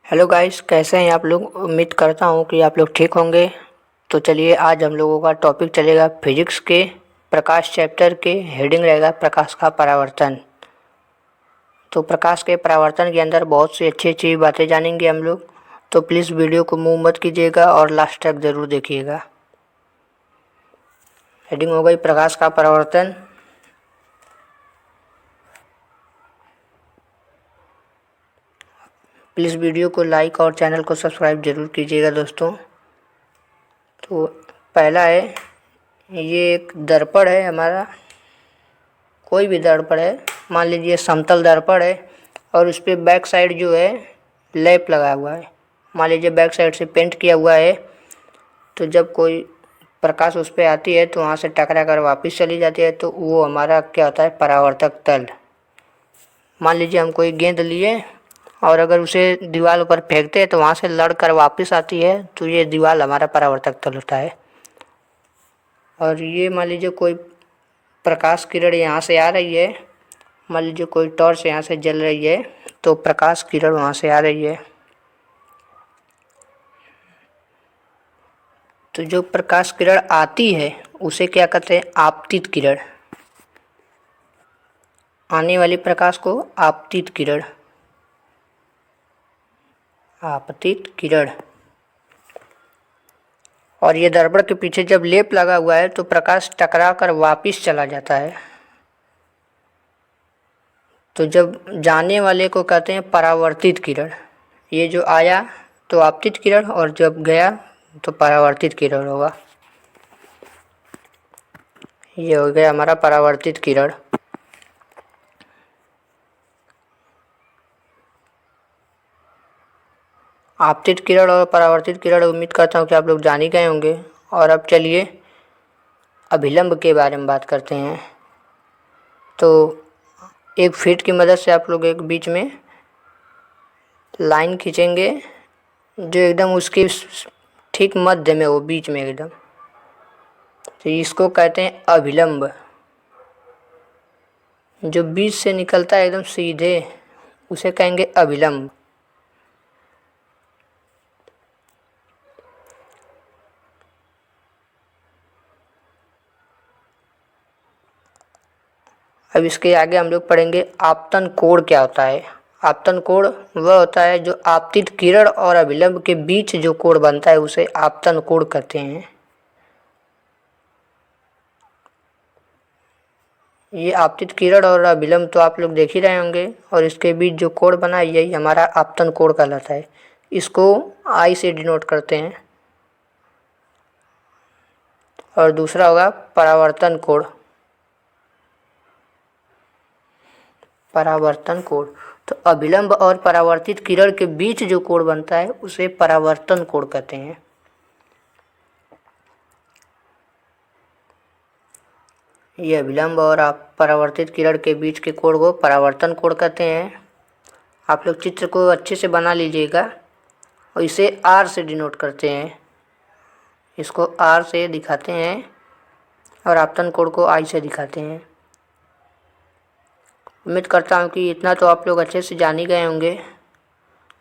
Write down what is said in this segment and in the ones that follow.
Hello guys, कैसे हैं आप लोग। उम्मीद करता हूँ कि आप लोग ठीक होंगे। तो चलिए, आज हम लोगों का टॉपिक चलेगा फिजिक्स के प्रकाश चैप्टर के। हेडिंग रहेगा प्रकाश का परावर्तन। तो प्रकाश के परावर्तन के अंदर बहुत सी अच्छी अच्छी बातें जानेंगे हम लोग। तो प्लीज़ वीडियो को मूव मत कीजिएगा और लास्ट तक ज़रूर देखिएगा। हेडिंग हो गई प्रकाश का परावर्तन। प्लीज़ वीडियो को लाइक और चैनल को सब्सक्राइब ज़रूर कीजिएगा दोस्तों। तो पहला है, ये एक दर्पण है हमारा, कोई भी दर्पण है। मान लीजिए समतल दर्पण है और उस पर बैक साइड जो है लैप लगा हुआ है। मान लीजिए बैक साइड से पेंट किया हुआ है, तो जब कोई प्रकाश उस पर आती है तो वहाँ से टकरा कर वापस चली जाती है, तो वो हमारा क्या होता है, परावर्तक तल। मान लीजिए हम कोई गेंद लिए और अगर उसे दीवार पर फेंकते हैं तो वहाँ से लड़ कर वापस आती है, तो ये दीवार हमारा परावर्तक तल होता है। और ये मान लीजिए कोई प्रकाश किरण यहाँ से आ रही है, मान लीजिए कोई टॉर्च यहाँ से जल रही है, तो प्रकाश किरण वहाँ से आ रही है। तो जो प्रकाश किरण आती है उसे क्या कहते हैं, आपतित किरण। आने वाली प्रकाश को आपतित किरण, आपतित किरण। और ये दर्पण के पीछे जब लेप लगा हुआ है तो प्रकाश टकरा कर वापिस चला जाता है। तो जब जाने वाले को कहते हैं परावर्तित किरण। ये जो आया तो आपतित किरण और जब गया तो परावर्तित किरण होगा। ये हो गया हमारा परावर्तित किरण। आपतित किरण और परावर्तित किरण उम्मीद करता हूँ कि आप लोग जान ही गए होंगे। और अब चलिए अभिलंब के बारे में बात करते हैं। तो एक फीट की मदद से आप लोग एक बीच में लाइन खींचेंगे जो एकदम उसके ठीक मध्य में हो, बीच में एकदम। तो इसको कहते हैं अभिलंब। जो बीच से निकलता है एकदम सीधे उसे कहेंगे अभिलंब। अब इसके आगे हम लोग पढ़ेंगे आपतन कोण क्या होता है। आपतन कोण वह होता है जो आपतित किरण और अभिलंब के बीच जो कोण बनता है उसे आपतन कोण कहते हैं। ये आपतित किरण और अभिलंब तो आप लोग देख ही रहे होंगे, और इसके बीच जो कोण बना है यही हमारा आपतन कोण कहलाता है। इसको आई से डिनोट करते हैं। और दूसरा होगा परावर्तन कोण। परावर्तन कोण, तो अभिलंब और परावर्तित किरण के बीच जो कोण बनता है उसे परावर्तन कोण कहते हैं। ये अभिलंब और परावर्तित किरण के बीच के कोण को परावर्तन कोण कहते हैं। आप लोग चित्र को अच्छे से बना लीजिएगा और इसे आर से डिनोट करते हैं। इसको आर से दिखाते हैं और आपतन कोण को आई से दिखाते हैं। उम्मीद करता हूँ कि इतना तो आप लोग अच्छे से जान ही गए होंगे।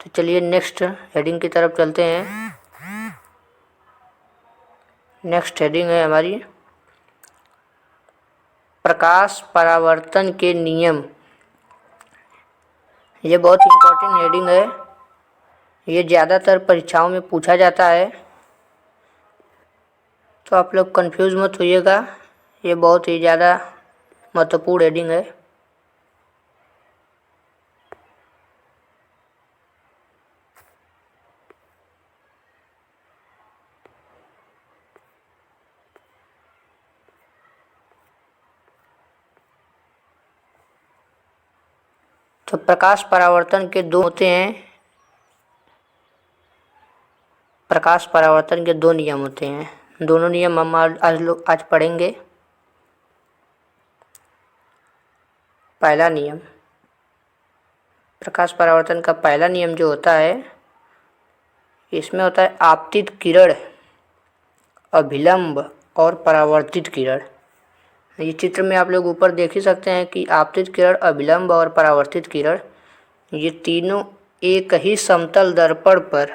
तो चलिए नेक्स्ट हेडिंग की तरफ चलते हैं। नेक्स्ट हेडिंग है हमारी प्रकाश परावर्तन के नियम। ये बहुत इम्पोर्टेंट हेडिंग है। ये ज़्यादातर परीक्षाओं में पूछा जाता है, तो आप लोग कंफ्यूज मत होइएगा। ये बहुत ही ज़्यादा महत्वपूर्ण हेडिंग है। तो प्रकाश परावर्तन के दो होते हैं। प्रकाश परावर्तन के दो नियम होते हैं। दोनों नियम हम आज पढ़ेंगे। पहला नियम, प्रकाश परावर्तन का पहला नियम जो होता है, इसमें होता है आपतित किरण, अभिलंब और परावर्तित किरण। ये चित्र में आप लोग ऊपर देख ही सकते हैं कि आपतित किरण, अभिलंब और परावर्तित किरण ये तीनों एक ही समतल दर्पण पर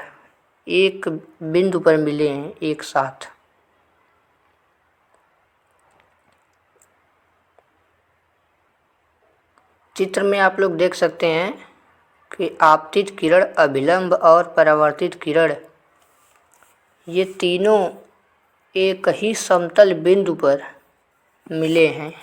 एक बिंदु पर मिले हैं एक साथ। चित्र में आप लोग देख सकते हैं कि आपतित किरण, अभिलंब और परावर्तित किरण ये तीनों एक ही समतल बिंदु पर मिले हैं।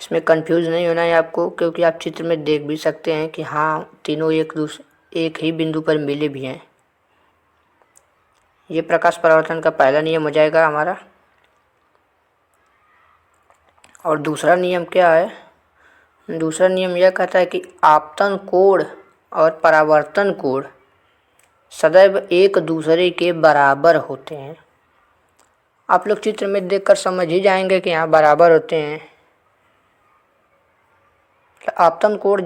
इसमें कंफ्यूज नहीं होना है आपको, क्योंकि आप चित्र में देख भी सकते हैं कि हाँ तीनों एक ही बिंदु पर मिले भी हैं। ये प्रकाश परावर्तन का पहला नियम हो जाएगा हमारा। और दूसरा नियम क्या है? दूसरा नियम यह कहता है कि आपतन कोण और परावर्तन कोण सदैव एक दूसरे के बराबर होते हैं। आप लोग चित्र में देखकर समझ ही जाएंगे कि यहाँ बराबर होते हैं। आपतन कोण